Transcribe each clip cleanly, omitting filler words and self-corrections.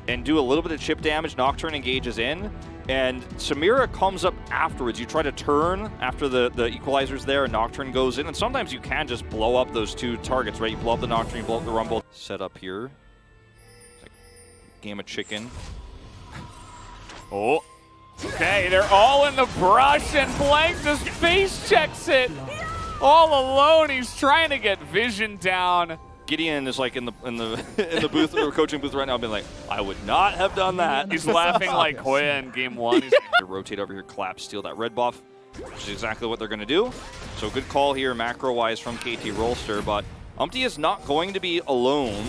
and do a little bit of chip damage. Nocturne engages in, and Samira comes up afterwards. You try to turn after the equalizer's there, and Nocturne goes in, and sometimes you can just blow up those two targets, right? You blow up the Nocturne, you blow up the Rumble. Set up here. Like game of chicken. Oh. Okay, they're all in the brush, and Blank just face checks it. All alone, he's trying to get vision down. Gideon is like in the in the booth or coaching booth right now, being like, I would not have done that. He's laughing like Hoya in game 1. He's rotate over here, clap, steal that red buff, which is exactly what they're going to do. So good call here, macro-wise from KT Rolster, but Umpty is not going to be alone.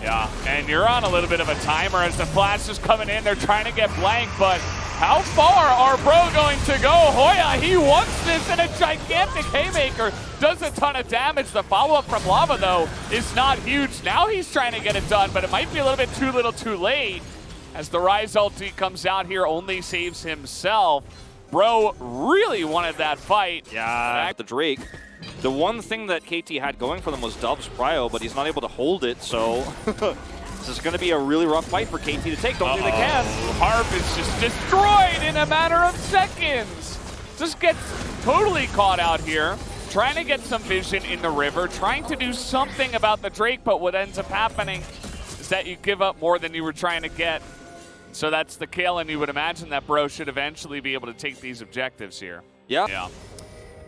Yeah, and you're on a little bit of a timer as the flash is coming in. They're trying to get Blank, but how far are Bro going to go? Hoya, he wants this, and a gigantic haymaker does a ton of damage. The follow-up from Lava, though, is not huge. Now he's trying to get it done, but it might be a little bit too little too late. As the Rise ulti comes out here, only saves himself. Bro really wanted that fight. Yeah, the Drake. The one thing that KT had going for them was Dove's Prio, but he's not able to hold it, so this is going to be a really rough fight for KT to take. Don't think they can. Harp is just destroyed in a matter of seconds. Just gets totally caught out here, trying to get some vision in the river, trying to do something about the Drake, but what ends up happening is that you give up more than you were trying to get. So that's the kill, and you would imagine that Bro should eventually be able to take these objectives here. Yeah.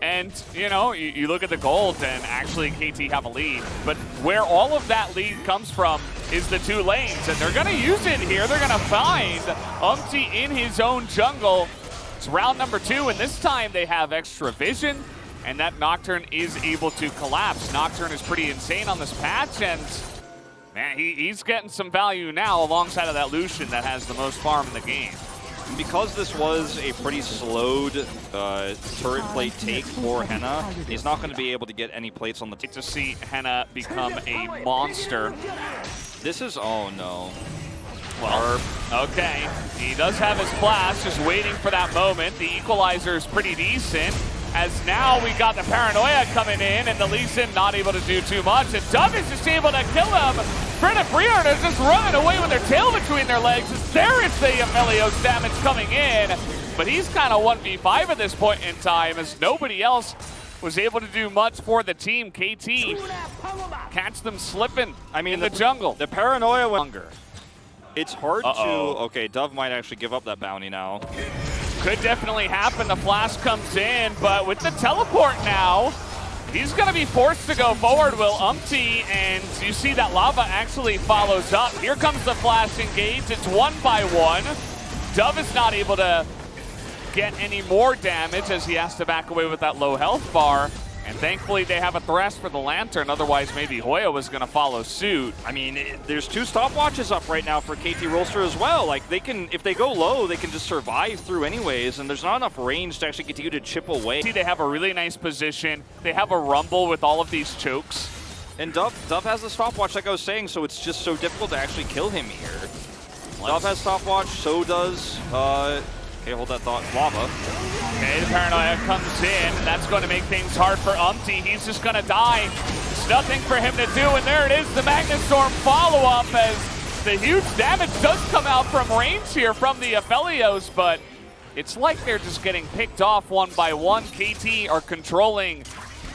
And, you know, you look at the gold, and actually KT have a lead. But where all of that lead comes from is the two lanes, and they're going to use it here. They're going to find Umpty in his own jungle. It's round number 2, and this time they have extra vision, and that Nocturne is able to collapse. Nocturne is pretty insane on this patch, and man, he's getting some value now alongside of that Lucian that has the most farm in the game. Because this was a pretty slowed turret plate take for Henna, he's not going to be able to get any plates on the to see Henna become a monster. This is, oh no. Well, okay, he does have his flash, just waiting for that moment. The equalizer is pretty decent, as now we got the Paranoia coming in, and the Lee Sin not able to do too much, and Dove is just able to kill him. Freya is just running away with their tail between their legs, as there is the Aphelios damage coming in, but he's kind of 1v5 at this point in time, as nobody else was able to do much for the team. KT catch them slipping in the jungle. The Paranoia went longer. It's hard to, okay, Dove might actually give up that bounty now. Could definitely happen. The flash comes in, but with the teleport now, he's going to be forced to go forward, Will Umpty, and you see that Lava actually follows up. Here comes the flash engage. It's 1-by-1. Dove is not able to get any more damage as he has to back away with that low health bar. And thankfully they have a Thresh for the Lantern, otherwise maybe Hoya was going to follow suit. I mean, there's 2 stopwatches up right now for KT Rolster as well. Like, they can, if they go low, they can just survive through anyways, and there's not enough range to actually continue to chip away. See, they have a really nice position. They have a Rumble with all of these chokes. And Dove has the stopwatch, like I was saying, so it's just so difficult to actually kill him here. Dove has stopwatch, so does, okay, hold that thought, Lava. Okay, the Paranoia comes in. That's going to make things hard for Umpty. He's just going to die. There's nothing for him to do, and there it is, the Magnustorm follow-up, as the huge damage does come out from range here from the Aphelios, but it's like they're just getting picked off 1-by-1. KT are controlling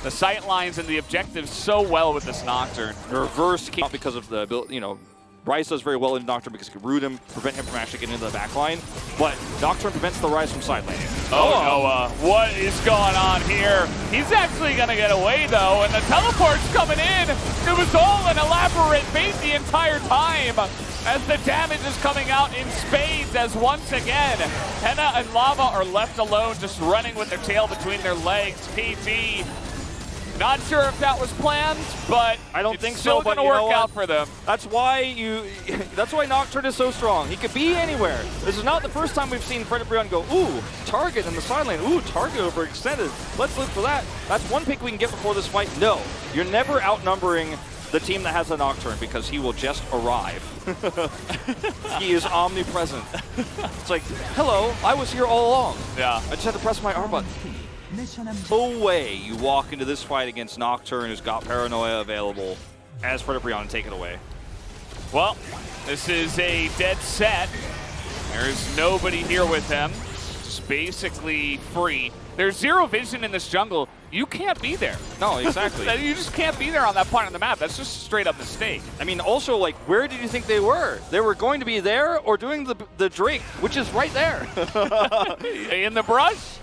the sight lines and the objectives so well with this Nocturne. Reverse KT because of the ability, you know, Rise does very well in Nocturne because it can root him, prevent him from actually getting into the back line. But Nocturne prevents the Rise from side laning. Oh, Noah, what is going on here? He's actually going to get away, though, and the teleport's coming in. It was all an elaborate bait the entire time, as the damage is coming out in spades, as once again, Henna and Lava are left alone, just running with their tail between their legs. KT, not sure if that was planned, but I don't think so. But it's still going to work out for them. That's why that's why Nocturne is so strong. He could be anywhere. This is not the first time we've seen Fred Brion go, ooh, target in the side lane. Ooh, target overextended. Let's look for that. That's one pick we can get before this fight. No, you're never outnumbering the team that has a Nocturne because he will just arrive. He is omnipresent. It's like, hello, I was here all along. Yeah. I just had to press my R button. No way you walk into this fight against Nocturne, who's got Paranoia available, as Fred Brion, and take it away. Well, This is a dead set. There's nobody here with him. Just basically free. There's zero vision in this jungle. You can't be there. No, exactly. You just can't be there on that part of the map. That's just a straight up mistake. I mean, also, like, where did you think they were? They were going to be there or doing the Drake, which is right there. In the brush?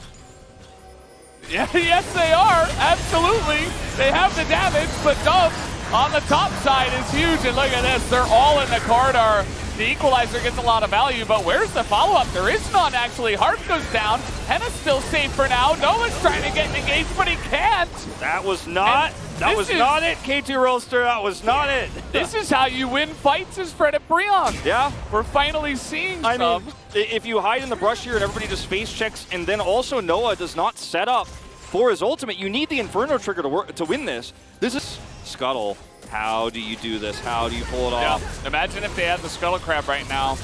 Yeah, yes, they are. Absolutely. They have the damage, but Dove on the top side is huge. And look at this. They're all in the corridor. The equalizer gets a lot of value, but where's the follow-up? There is none, actually. Heart goes down. Henna's still safe for now. Noah's trying to get engaged, but he can't. That was not it, KT Roaster. That was not it. This is how you win fights as Fred at Breon. Yeah. We're finally seeing I mean, if you hide in the brush here and everybody just face checks, and then also Noah does not set up for his ultimate, you need the Inferno trigger to win this. This is Scuttle. How do you do this? How do you pull it off? Yeah. Imagine if they had the Scuttle Crab right now,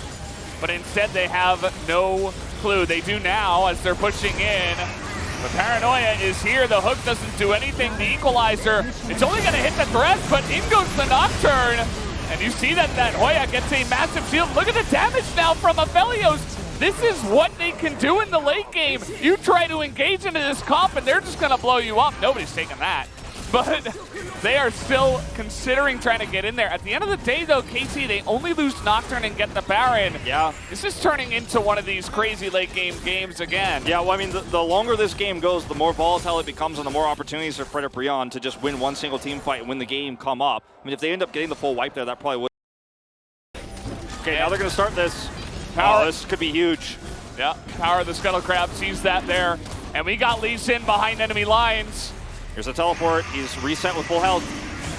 but instead they have no clue. They do now as they're pushing in. The Paranoia is here. The hook doesn't do anything. The equalizer, it's only going to hit the threat, but in goes the Nocturne. And you see that Hoya gets a massive shield. Look at the damage now from Aphelios. This is what they can do in the late game. You try to engage into this comp and they're just going to blow you up. Nobody's taking that. But they are still considering trying to get in there. At the end of the day, though, KT, they only lose Nocturne and get the Baron. Yeah. This is turning into one of these crazy late game games again. Yeah, well, I mean, the longer this game goes, the more volatile it becomes and the more opportunities for Fred Brion to just win one single team fight and win the game come up. I mean, if they end up getting the full wipe there, that probably would. Okay, now they're going to start this. Power. Oh, this could be huge. Yeah, Power of the Scuttle Crab sees that there. And we got Lee Sin behind enemy lines. Here's a teleport. He's reset with full health.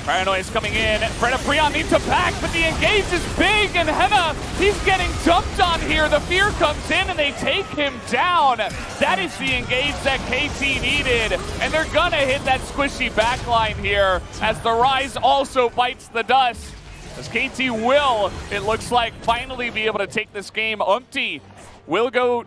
Paranoia is coming in. Fred Brion needs to back, but the engage is big, and Henna, he's getting jumped on here. The fear comes in, and they take him down. That is the engage that KT needed, and they're gonna hit that squishy backline here as the Rise also bites the dust. As KT will, it looks like, finally be able to take this game. Umpty will go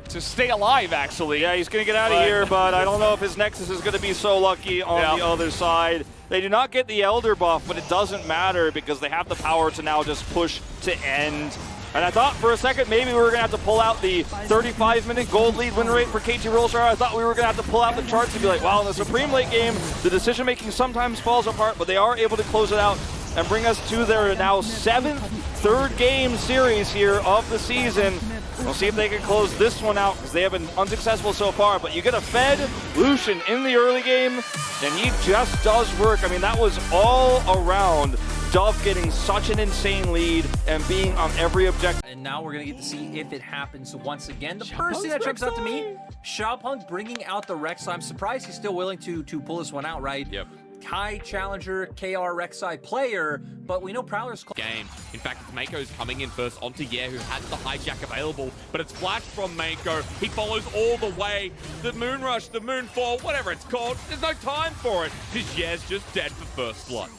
to stay alive, actually. Yeah, he's going to get out of here, but I don't know if his Nexus is going to be so lucky on the other side. They do not get the Elder buff, but it doesn't matter because they have the power to now just push to end. And I thought for a second maybe we were going to have to pull out the 35-minute gold lead win rate for KT Rollstar. I thought we were going to have to pull out the charts and be like, wow, in the Supreme late game, the decision-making sometimes falls apart, but they are able to close it out and bring us to their now 7th third game series here of the season. We'll see if they can close this one out because they have been unsuccessful so far. But you get a Fed Lucian in the early game, and he just does work. I mean, that was all around Dove getting such an insane lead and being on every objective. And now we're going to get to see if it happens once again. The first thing that jumps out to me, Xiaopeng bringing out the Rek'Sai. I'm surprised he's still willing to pull this one out, right? Yep. High challenger KR Rek'Sai player, but we know Prowler's game. In fact, it's Mako's coming in first onto Ye, who has the hijack available, but it's flashed from Mako. He follows all the way. The moon rush, the moonfall, whatever it's called, there's no time for it, because Ye's just dead for first blood.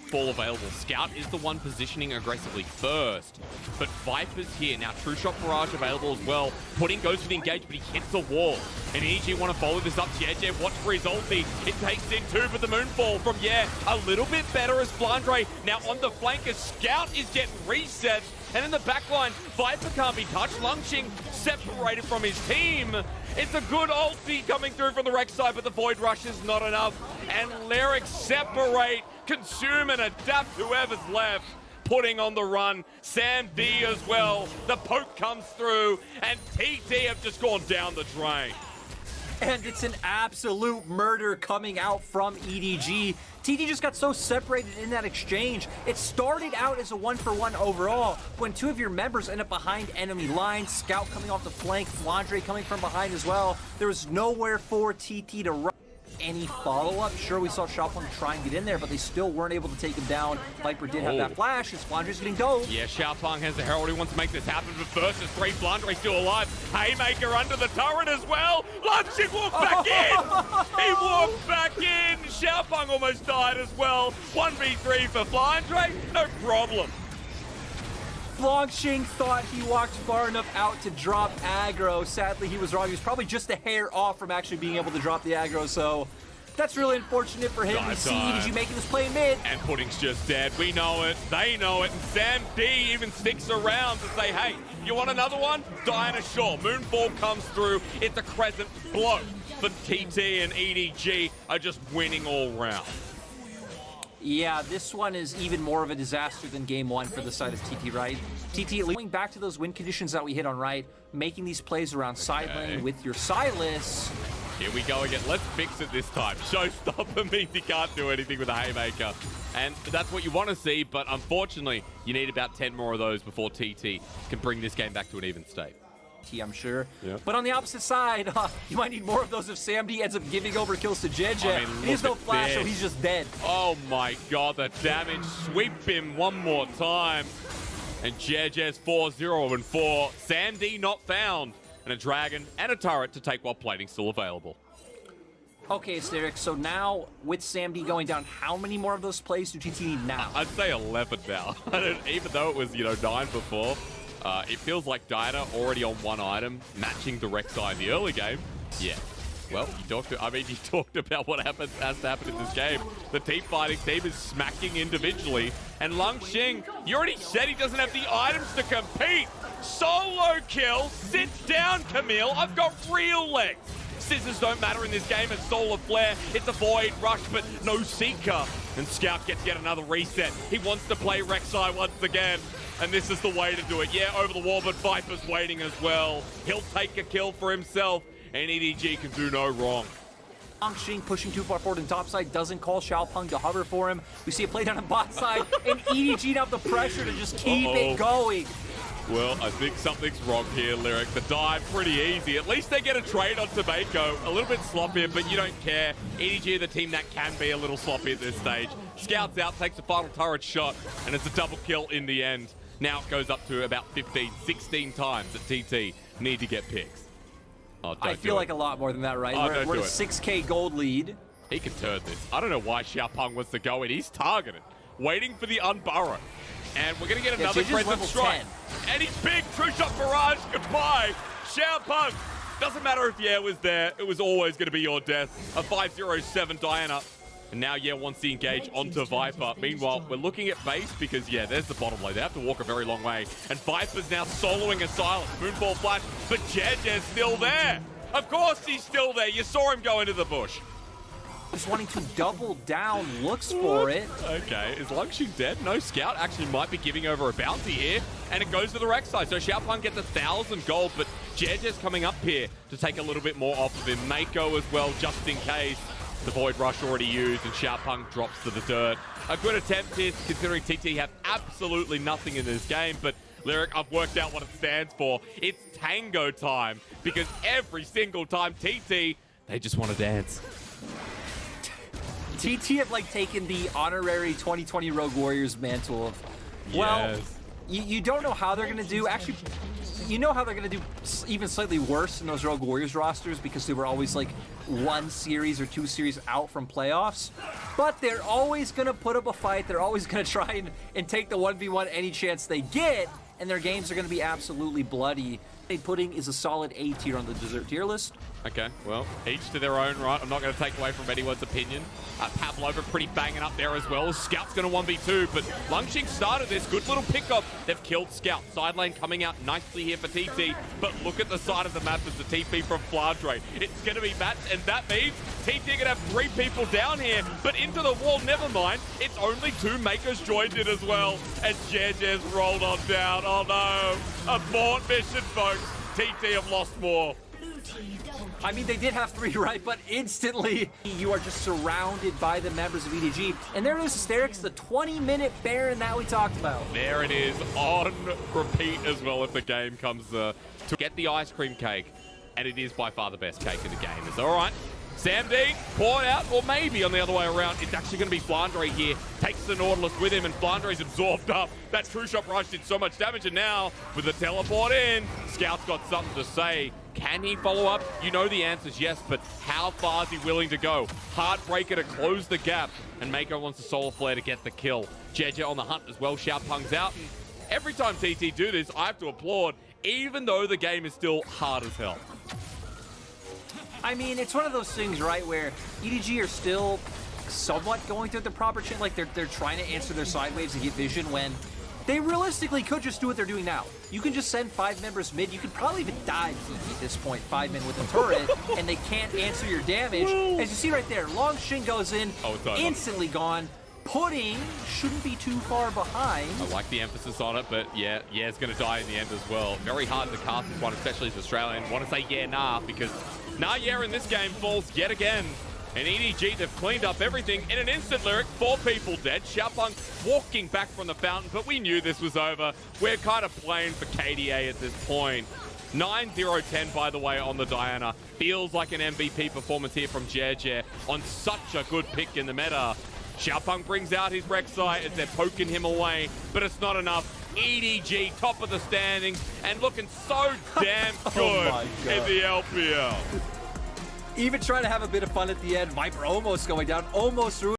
Fall available. Scout is the one positioning aggressively first, but Viper's here. Now True Shot Barrage available as well. Pudding goes for the engage, but he hits the wall. And EDG want to follow this up. Ye watch for his ulti. It takes in two, but the moonfall from Ye a little bit better as Flandre now on the flank as Scout is getting reset. And in the backline, Viper can't be touched. Lungshing separated from his team. It's a good ulti coming through from the Rek'Sai, but the Void Rush is not enough. And Lyric separate, consume and adapt whoever's left. Putting on the run, Sam D as well. The poke comes through, and TT have just gone down the drain. And it's an absolute murder coming out from EDG. TT just got so separated in that exchange. It started out as a 1-for-1 overall. When two of your members end up behind enemy lines, Scout coming off the flank, Flandre coming from behind as well, there was nowhere for TT to run. Any follow-up? Sure, we saw Xiaopeng try and get in there, but they still weren't able to take him down. Viper did have that flash, as Flandre's getting dove. Yeah, Xiaopeng has the Herald. He wants to make this happen, but first there's three. Flandre still alive. Haymaker under the turret as well. Lungshing walked back in. He walked back in. Xiaopeng almost died as well. 1v3 for Flandre. No problem. Longshing thought he walked far enough out to drop aggro. Sadly, he was wrong. He was probably just a hair off from actually being able to drop the aggro, so That's really unfortunate for him. We see EDG making this play mid. And Pudding's just dead. We know it. They know it. And Sam D even sticks around to say, hey, you want another one? Diana, sure. Moonfall comes through. It's a crescent blow. But TT and EDG are just winning all round. Yeah, this one is even more of a disaster than game one for the side of TT, right? TT, going back to those win conditions that we hit on, right? Making these plays around side lane with your Silas. Here we go again. Let's fix it this time. Showstopper means he can't do anything with a haymaker. And that's what you want to see, but unfortunately, you need about 10 more of those before TT can bring this game back to an even state. I'm sure. Yeah. But on the opposite side, you might need more of those if Sam D ends up giving over kills to JJ. I mean, he has no flash, this. so he's just dead. Oh my god, the damage. Sweep him one more time. And JJ's 4-0-4. Sam D not found. And a dragon and a turret to take while plating still available. Okay, Asterix, so now with Sam D going down, how many more of those plays do TT need now? I'd say 11 now. Even though it was, 9 before. It feels like Diana already on one item, matching the Rek'Sai in the early game. Yeah. Well, you talked about what has to happen in this game. The team fighting team is smacking individually. And Lung Xing, you already said he doesn't have the items to compete. Solo kill. Sit down, Camille. I've got real legs. Scissors don't matter in this game. It's Solar Flare. It's a Void Rush, but no Seeker. And Scout gets yet another reset. He wants to play Rek'Sai once again. And this is the way to do it. Yeah, over the wall, but Viper's waiting as well. He'll take a kill for himself, and EDG can do no wrong. Lung Xing pushing too far forward in top side, doesn't call Xiaopeng to hover for him. We see a play down on bot side, and EDG now have the pressure to just keep it going. Well, I think something's wrong here, Lyric. The dive, pretty easy. At least they get a trade on Tobacco. A little bit sloppier, but you don't care. EDG are the team that can be a little sloppy at this stage. Scouts out, takes a final turret shot, and it's a double kill in the end. Now it goes up to about 15, 16 times that TT need to get picks. Oh, I feel like a lot more than that, right? We're at a 6K gold lead. He can turn this. I don't know why Xiaopeng wants to go in. He's targeted, waiting for the unburrow. And we're going to get another Crescent Strike. 10. And he's big. True shot barrage. Goodbye. Xiaopeng. Doesn't matter if Ye was there. It was always going to be your death. A 5-0-7 Diana. And now Ye wants the engage onto Viper. Meanwhile, we're looking at base because, yeah, there's the bottom lane. They have to walk a very long way. And Viper's now soloing a silence. Moonfall flash. But JJ's still there. Of course he's still there. You saw him go into the bush. Just wanting to double down, looks for it. Okay, is Lung Xing dead? No, Scout actually might be giving over a bounty here, and it goes to the Rek'Sai. So Xiaopeng gets 1,000 gold, but JJ's coming up here to take a little bit more off of him. Mako as well, just in case. The Void Rush already used, and Xiaopeng drops to the dirt. A good attempt here, considering TT have absolutely nothing in this game, but Lyric, I've worked out what it stands for. It's tango time, because every single time TT, they just want to dance. TT have taken the honorary 2020 Rogue Warriors mantle of, well, yes. you don't know how they're going to do. Actually, you know how they're going to do even slightly worse in those Rogue Warriors rosters because they were always one series or two series out from playoffs. But they're always going to put up a fight. They're always going to try and take the 1v1 any chance they get. And their games are going to be absolutely bloody. Pudding is a solid A tier on the dessert tier list. Okay, well, each to their own right. I'm not going to take away from anyone's opinion. Pavlova pretty banging up there as well. Scout's going to 1v2, but Lung Xing started this. Good little pickup. They've killed Scout. Side lane coming out nicely here for TT, but look at the side of the map as the TP from Fladre. It's going to be matched, and that means TT going to have 3 people down here, but into the wall, never mind. It's only 2 Makers joined in as well, and JJ's rolled on down. Oh no, abort mission, folks. TT have lost more. I mean, they did have 3, right? But instantly, you are just surrounded by the members of EDG. And there is Asterix, the 20-minute Baron that we talked about. There it is, on repeat as well if the game comes to get the ice cream cake. And it is by far the best cake in the game. It's all right. Sam D, poured out, or maybe on the other way around. It's actually going to be Flandre here. Takes the Nautilus with him, and Flandre's absorbed up. That True Shot Rush did so much damage, and now, with the teleport in, Scout's got something to say. Can he follow up? You know the answer is yes, but how far is he willing to go? Heartbreaker to close the gap, and Mako wants the Solar Flare to get the kill. JJ on the hunt as well. Xiaopeng's out. And every time TT do this, I have to applaud, even though the game is still hard as hell. I mean, it's one of those things, right, where EDG are still somewhat going through the proper chain. Like, they're trying to answer their side waves and get vision when they realistically could just do what they're doing now. You can just send 5 members mid. You could probably even die at this point, 5 men with a turret, and they can't answer your damage. As you see right there, Long Shin goes in, instantly gone. Pudding shouldn't be too far behind. I like the emphasis on it, but yeah, it's going to die in the end as well. Very hard to cast this one, especially as Australian. Want to say yeah, nah, because nah, yeah in this game falls yet again. And EDG, they've cleaned up everything in an instant lyric. 4 people dead. Xiaopeng walking back from the fountain, but we knew this was over. We're kind of playing for KDA at this point. 9-0-10, by the way, on the Diana. Feels like an MVP performance here from Jer on such a good pick in the meta. Xiaopeng brings out his Rek'Sai as they're poking him away, but it's not enough. EDG, top of the standings, and looking so damn good in the LPL. Even trying to have a bit of fun at the end. Viper almost going down, almost through.